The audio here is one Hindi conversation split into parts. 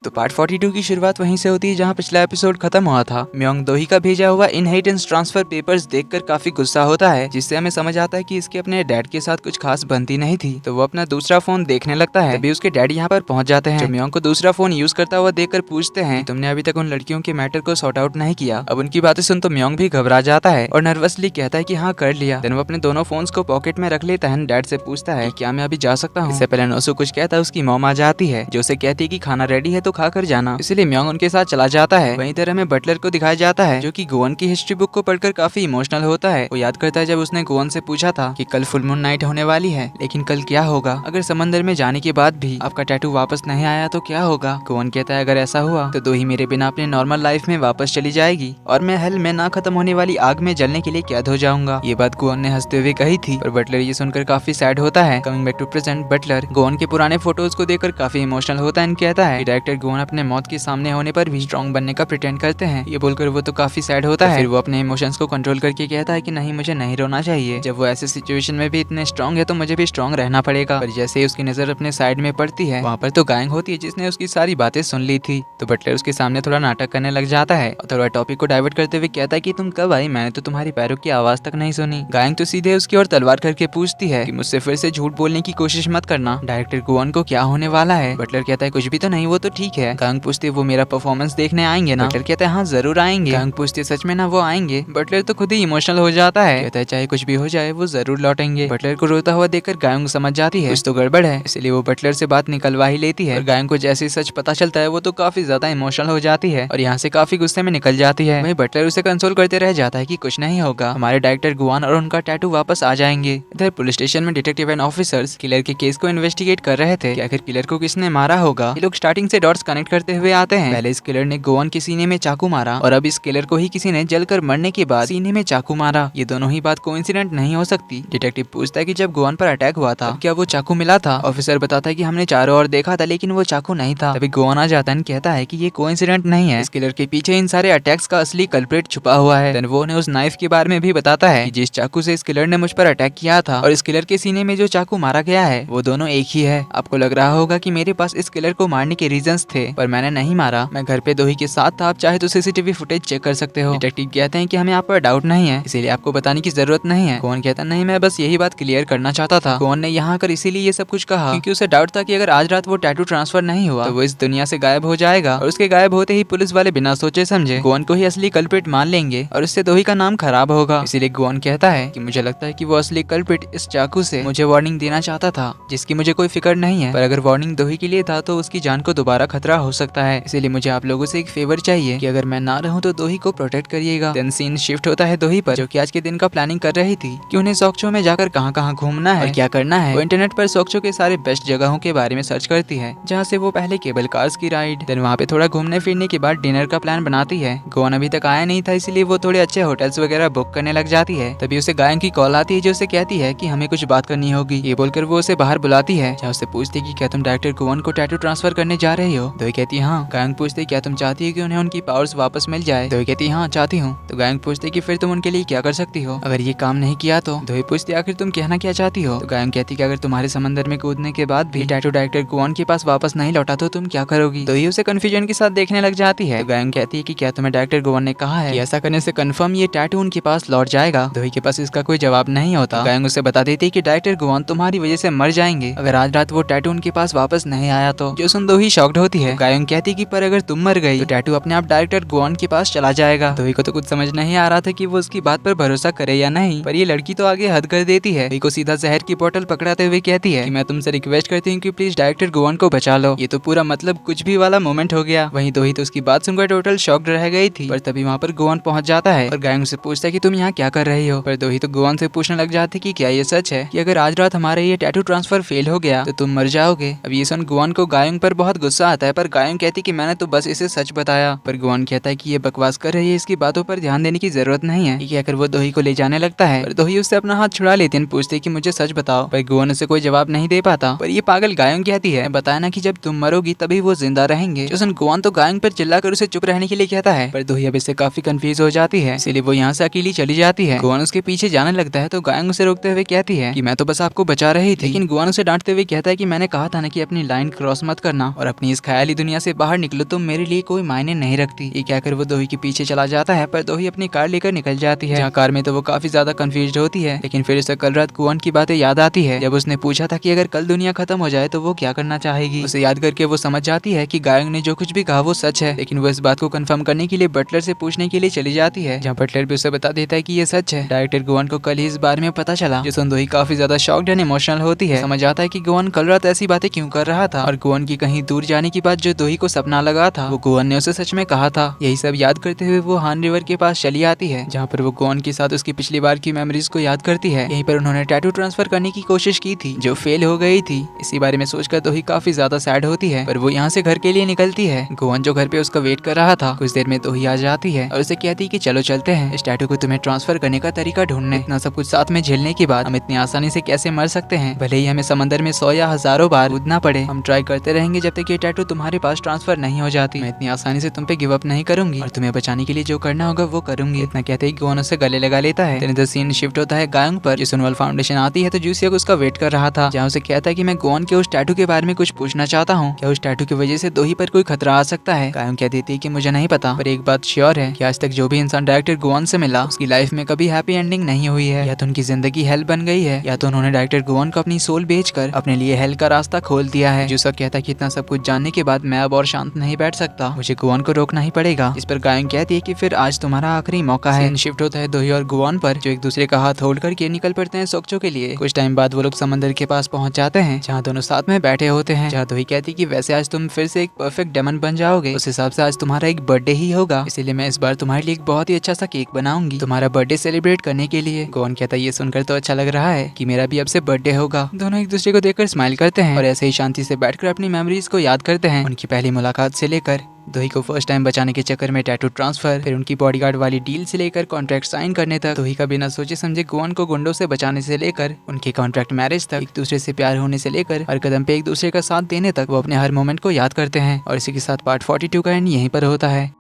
तो पार्ट 42 की शुरुआत वहीं से होती है जहां पिछला एपिसोड खत्म हुआ था। म्योंग दोही का भेजा हुआ इनहेरिटेंस ट्रांसफर पेपर्स देखकर काफी गुस्सा होता है, जिससे हमें समझ आता है कि इसके अपने डैड के साथ कुछ खास बनती नहीं थी। तो वो अपना दूसरा फोन देखने लगता है, तभी उसके डैड यहाँ पर पहुंच जाते हैं। म्योंग को दूसरा फोन यूज करता हुआ देखकर पूछते हैं, तुमने अभी तक उन लड़कियों के मैटर को सॉर्ट आउट नहीं किया। अब उनकी बातें सुन तो म्योंग भी घबरा जाता है और नर्वसली कहता है कि हाँ कर लिया। देन वो अपने दोनों फोन्स को पॉकेट में रख लेता है। डैड से पूछता है क्या मैं अभी जा सकता हूँ। इससे पहले नोसु कुछ कहता है, उसकी मॉम आ जाती है जो उसे कहती है कि खाना रेडी है तो खा कर जाना। इसलिए म्योंग उनके साथ चला जाता है। वहीं तरह में बटलर को दिखाया जाता है जो कि गोवन की हिस्ट्री बुक को पढ़कर काफी इमोशनल होता है। वो याद करता है जब उसने गोवन से पूछा था कि कल फुल मून नाइट होने वाली है, लेकिन कल क्या होगा अगर समंदर में जाने के बाद भी आपका टैटू वापस नहीं आया तो क्या होगा। गोवन कहता है अगर ऐसा हुआ तो दोही मेरे बिना अपने नॉर्मल लाइफ में वापस चली जाएगी और मैं हेल में ना खत्म होने वाली आग में जलने के लिए कैद हो जाऊंगा। ये बात गोवन ने हंसते हुए कही थी और बटलर ये सुनकर काफी सैड होता है। Coming back to present, Butler Gowan के पुराने फोटोज को देखकर काफी इमोशनल होता है। कहता है कि डायरेक्टर गोवन अपने मौत के सामने होने पर भी स्ट्रॉन्ग बनने का प्रिटेंड करते हैं। ये बोलकर वो तो काफी सैड होता है। फिर वो अपने इमोशंस को कंट्रोल करके कहता है कि नहीं, मुझे नहीं रोना चाहिए। जब वो ऐसे सिचुएशन में भी इतने स्ट्रॉन्ग है तो मुझे भी स्ट्रॉन्ग रहना पड़ेगा। पर जैसे ही उसकी नजर अपने साइड में पड़ती है, वहाँ पर तो गायंग होती है जिसने उसकी सारी बातें सुन ली थी। तो बटलर उसके सामने थोड़ा नाटक करने लग जाता है और थोड़ा टॉपिक को डाइवर्ट करते हुए कहता है कि तुम कब आई, मैंने तो तुम्हारी पैरों की आवाज तक नहीं सुनी। गायंग तो सीधे उसकी ओर तलवार करके पूछती है कि मुझसे फिर से झूठ बोलने की कोशिश मत करना, डायरेक्टर गोवन को क्या होने वाला है। बटलर कहता है कुछ भी तो नहीं, वो तो ठीक है। गायंग पूछती है वो मेरा परफॉर्मेंस देखने आएंगे ना। बटलर कहता है हाँ जरूर आएंगे। गायंग पूछती है सच में ना वो आएंगे। बटलर तो खुद ही इमोशनल हो जाता है, कहता है चाहे कुछ भी हो जाए वो जरूर लौटेंगे। बटलर को रोता हुआ देखकर गायंग समझ जाती है कुछ तो गड़बड़ है, इसलिए वो बटलर से बात निकलवा ही लेती है। गायंग को जैसे ही सच पता चलता है वो तो काफी ज्यादा इमोशनल हो जाती है और यहाँ से काफी गुस्से में निकल जाती है। वहीं बटलर उसे कंसोल करते रह जाता है कि कुछ नहीं होगा, हमारे डायरेक्टर गुआन और उनका टैटू वापस आ जाएंगे। इधर पुलिस स्टेशन में डिटेक्टिव एंड ऑफिसर्स किलर के केस को इन्वेस्टिगेट कर रहे थे कि आखिर किलर को किसने मारा होगा। ये लोग स्टार्टिंग से डॉट्स कनेक्ट करते हुए आते हैं। पहले इस किलर ने गोवन के सीने में चाकू मारा और अब इस किलर को ही किसी ने जलकर मरने के बाद सीने में चाकू मारा। ये दोनों ही बात कोइंसिडेंट नहीं हो सकती। डिटेक्टिव पूछता है कि जब गोवन पर अटैक हुआ था क्या वो चाकू मिला था। ऑफिसर बताता है कि हमने चारों ओर देखा था लेकिन वो चाकू नहीं था। तभी गोवन आ जाता है, कहता है कि ये कोइंसिडेंट नहीं है, इस किलर के पीछे इन सारे अटैक्स का असली कल्प्रिट छुपा हुआ है। देन वो उन्हें उस नाइफ के बारे में भी बताता है कि जिस चाकू से इस किलर ने मुझ पर अटैक किया था और इस किलर के सीने में जो चाकू मारा गया है वो दोनों एक ही है। आपको लग रहा होगा कि मेरे पास इस किलर को मारने के रीजंस थे, पर मैंने नहीं मारा, मैं घर पे दोही के साथ था। आप चाहे तो सीसीटीवी फुटेज चेक कर सकते हो। डिटेक्टिव कहते हैं कि हमें आप पर डाउट नहीं है, इसीलिए आपको बताने की जरूरत नहीं है। गोवन कहता नहीं, मैं बस यही बात क्लियर करना चाहता था। गोवन ने यहाँ आकर इसीलिए ये सब कुछ कहा क्योंकि उसे डाउट था कि अगर आज रात वो टैटू ट्रांसफर नहीं हुआ तो वो इस दुनिया से गायब हो जाएगा और उसके गायब होते ही पुलिस वाले बिना सोचे समझे गोवन को ही असली कल्प्रिट मान लेंगे और उससे दोही का नाम खराब होगा। इसीलिए गोवन कहता है कि मुझे लगता है कि वो असली कल्प्रिट इस चाकू से मुझे वार्निंग देना चाहता था, जिसकी मुझे कोई फिक्र नहीं है, पर अगर वार्निंग दोही के लिए था तो उसकी जान को दोबारा खतरा हो सकता है। इसीलिए मुझे आप लोगों से एक फेवर चाहिए कि अगर मैं ना रहूं तो दोही को प्रोटेक्ट करिएगा। देन सीन शिफ्ट होता है दोही पर, जो कि आज के दिन का प्लानिंग कर रही थी कि उन्हें सोक्चो में जाकर कहां घूमना है और क्या करना है। वो इंटरनेट पर सोक्चो के सारे बेस्ट जगहों के बारे में सर्च करती है, जहाँ से वो पहले केबल कार्स की राइड, देन वहाँ पे थोड़ा घूमने फिरने के बाद डिनर का प्लान बनाती है। गोवन अभी तक आया नहीं था, इसलिए वो थोड़े अच्छे होटल्स वगैरह बुक करने लग जाती है। तभी उसे गायंग की कॉल आती है जो उसे कहती है कि हमें कुछ बात करनी होगी। ये बोलकर वो उसे बाहर बुलाती है, जहाँ उससे पूछती है कि क्या तुम डायरेक्टर गोवन को टैटू ट्रांसफर करने जा रही हो। दोही कहती है हाँ। गायंग पूछती है क्या तुम चाहती है कि उन्हें उनकी पावर्स वापस मिल जाए। दोही कहती है हाँ चाहती हूँ। तो गायंग पूछती है कि फिर तुम उनके लिए क्या कर सकती हो अगर ये काम नहीं किया तो। दोही पूछती है आखिर तुम कहना क्या चाहती हो। तो गायंग कहती है कि अगर तुम्हारे समंदर में कूदने के बाद भी टैटू डायरेक्टर गोवन के पास वापस नहीं लौटा तो तुम क्या करोगी। तो ये उसे कंफ्यूजन के साथ देखने लग जाती है। तो गायंग कहती है कि क्या तुम्हें डायरेक्टर गोवन ने कहा है कि ऐसा करने से कंफर्म ये टैटू उनके पास लौट जाएगा। दोही के पास इसका कोई जवाब नहीं होता। गायंग उसे बता देती है कि डायरेक्टर गोवन तुम्हारी वजह से मर जाएंगे अगर आज रात वो टैटू उनके पास वापस नहीं आया तो। जो सुन दोही शॉक्ड होती है। गायंग कहती कि पर अगर तुम मर गई तो टैटू अपने आप डायरेक्टर गोवन के पास चला जाएगा। दोही को तो कुछ समझ नहीं आ रहा था कि वो उसकी बात पर भरोसा करे या नहीं, पर ये लड़की तो आगे हद कर देती है। दोही को सीधा जहर की बोतल पकड़ाते हुए कहती है कि मैं तुमसे रिक्वेस्ट करती हूँ कि प्लीज डायरेक्टर गोवन को बचा लो। ये तो पूरा मतलब कुछ भी वाला मोमेंट हो गया। वहीं दोही तो उसकी बात सुनकर टोटल शॉक्ड रह गई थी, पर तभी वहाँ पर गोवन पहुंच जाता है और गायंग से पूछता है कि तुम यहाँ क्या कर रही हो। पर दोही तो गोवन से पूछने लग जाती कि क्या ये सच है कि अगर आज रात हमारा ये टैटू ट्रांसफर फेल हो गया तो तुम मर जाओगे। अब ये सुन गोवन को गायंग पर बहुत गुस्सा आता है, पर गायंग कहती कि मैंने तो बस इसे सच बताया। पर गोवन कहता है कि ये बकवास कर रही है, इसकी बातों पर ध्यान देने की जरूरत नहीं है। ये कहकर वो दोही को ले जाने लगता है, पर दोही उससे अपना हाथ छुड़ा लेती है, पूछती कि मुझे सच बताओ। पर गोवन उसे कोई जवाब नहीं दे पाता। पर ये पागल गायंग कहती है बताया ना कि जब तुम मरोगी तभी वो जिंदा रहेंगे। जो सुन गोवन तो गायंग पर चिल्लाकर उसे चुप रहने के लिए कहता है, पर दोही अब इससे काफी कंफ्यूज हो जाती है, इसीलिए वो यहाँ से अकेली चली जाती है। गोवन उसके पीछे जाने लगता है तो गायंग उसे रोकते हुए कहती है कि मैं तो बस आपको बचा रही थी। लेकिन गोवन उसे डांटते हुए कहता है कि मैंने कहा था ना कि अपनी लाइन क्रॉस मत करना और अपनी इस ख्याल ख्याली दुनिया से बाहर निकलो, तुम मेरे लिए कोई मायने नहीं रखती। ये कहकर वो दोही के पीछे चला जाता है, पर दोही अपनी कार लेकर निकल जाती है। जहाँ कार में तो वो काफी ज्यादा कंफ्यूज होती है, लेकिन फिर उसे कल रात कुआन की बातें याद आती है। जब उसने पूछा था कि अगर कल दुनिया खत्म हो जाए तो वो क्या करना चाहेगी। उसे याद करके वो समझ जाती है कि गायंग ने जो कुछ भी कहा वो सच है, लेकिन वो इस बात को कंफर्म करने के लिए बटलर से पूछने के लिए चली जाती है, जहाँ बटलर भी उसे बता देता है कि ये सच है। डायरेक्टर गुआन को कल ही इस बारे में पता चला, जो सुन दोही काफी ज्यादा शॉक्ड एंड इमोशनल होती है। समझ आता है कि गुआन कल रात ऐसी बातें क्यों कर रहा था, और गुआन की कहीं दूर जाने की बात जो दोही को सपना लगा था वो गुआन ने उसे सच में कहा था। यही सब याद करते हुए वो हान रिवर के पास चली आती है, जहाँ पर वो गुआन के साथ उसकी पिछली बार की मेमोरीज को याद करती है। यहीं पर उन्होंने टैटू ट्रांसफर करने की कोशिश की थी जो फेल हो गई थी। इसी बारे में सोचकर दोही काफी ज्यादा सैड होती है, पर वो यहाँ से घर के लिए निकलती है। गुआन जो घर पे उसका वेट कर रहा था, कुछ देर में दोही आ जाती है और उसे कहती है कि चलो चलते हैं, इस टैटू को तुम्हें ट्रांसफर करने का तरीका ढूंढने। इतना सब कुछ साथ में झेलने के बाद हम इतनी आसानी से कैसे मर सकते हैं, भले ही हमें समंदर में 100 या हजारों बार कूदना पड़े, हम ट्राई करते रहेंगे जब तक ये टैटू तुम्हारे पास ट्रांसफर नहीं हो जाती। मैं इतनी आसानी से तुम पे गिव अप नहीं करूंगी और तुम्हें बचाने के लिए जो करना होगा वो करूंगी। इतना कहते ही गुआन उसे गले लगा लेता है। देन द सीन शिफ्ट होता है गायंग पर। सुनवाल फाउंडेशन आती है तो जूसिया उसका वेट कर रहा था, जहाँ उसे कहता है कि मैं गुआन के उस टैटू के बारे में कुछ पूछना चाहता हूँ, क्या उस टैटू की वजह से दोही पर कोई खतरा आ सकता है। गायंग कह देती है कि मुझे नहीं पता, पर एक बात श्योर है कि आज तक जो भी इंसान डायरेक्टर गुआन से मिला उसकी लाइफ में कभी हैप्पी एंडिंग नहीं हुई है। या तो उनकी जिंदगी हेल बन गई है, या तो उन्होंने डायरेक्टर गुआन को अपनी सोल बेचकर अपने लिए हेल का रास्ता खोल दिया है। जूसा कहता है कि इतना सब कुछ जानने के बाद मैं अब और शांत नहीं बैठ सकता, मुझे गुआन को रोकना ही पड़ेगा। इस पर गायंग कहती है कि फिर आज तुम्हारा आखिरी मौका है। शिफ्ट होता है दोही और गुआन पर, जो एक दूसरे का हाथ होल्ड करके निकल पड़ते हैं सोक्चो के लिए। कुछ टाइम बाद वो लोग समंदर के पास पहुंच जाते हैं, जहाँ दोनों साथ में बैठे होते हैं। जहाँ दोही कहती है कि वैसे आज तुम फिर से एक परफेक्ट डेमन बन जाओगे, उस हिसाब से आज तुम्हारा एक बर्थडे ही होगा, इसीलिए मैं इस बार तुम्हारे लिए एक बहुत ही अच्छा सा केक बनाऊंगी तुम्हारा बर्थडे सेलिब्रेट करने के लिए। गुआन कहता है ये सुनकर तो अच्छा लग रहा है कि मेरा भी अब से बर्थडे होगा। दोनों एक दूसरे को देखकर स्माइल करते हैं और ऐसे ही शांति से बैठकर अपनी मेमोरीज को याद करते हैं, उनकी पहली मुलाकात से लेकर दोही को फर्स्ट टाइम बचाने के चक्कर में टैटू ट्रांसफर, फिर उनकी बॉडीगार्ड वाली डील से लेकर कॉन्ट्रैक्ट साइन करने तक, दोही का बिना सोचे समझे गुआन को गुंडों से बचाने से लेकर उनके कॉन्ट्रैक्ट मैरिज तक, एक दूसरे से प्यार होने से लेकर हर कदम पे एक दूसरे का साथ देने तक वो अपने हर मोमेंट को याद करते हैं। और इसी के साथ पार्ट 42 का एंड यहीं पर होता है।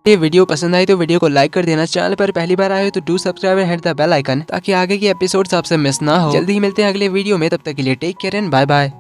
ये वीडियो पसंद आई तो वीडियो को लाइक कर देना, चैनल पर पहली बार आए हो तो do subscribe and hit the bell icon, ताकि आगे की एपिसोड्स आपसे मिस ना हो। जल्दी ही मिलते हैं अगले वीडियो में, तब तक के लिए take care and bye bye.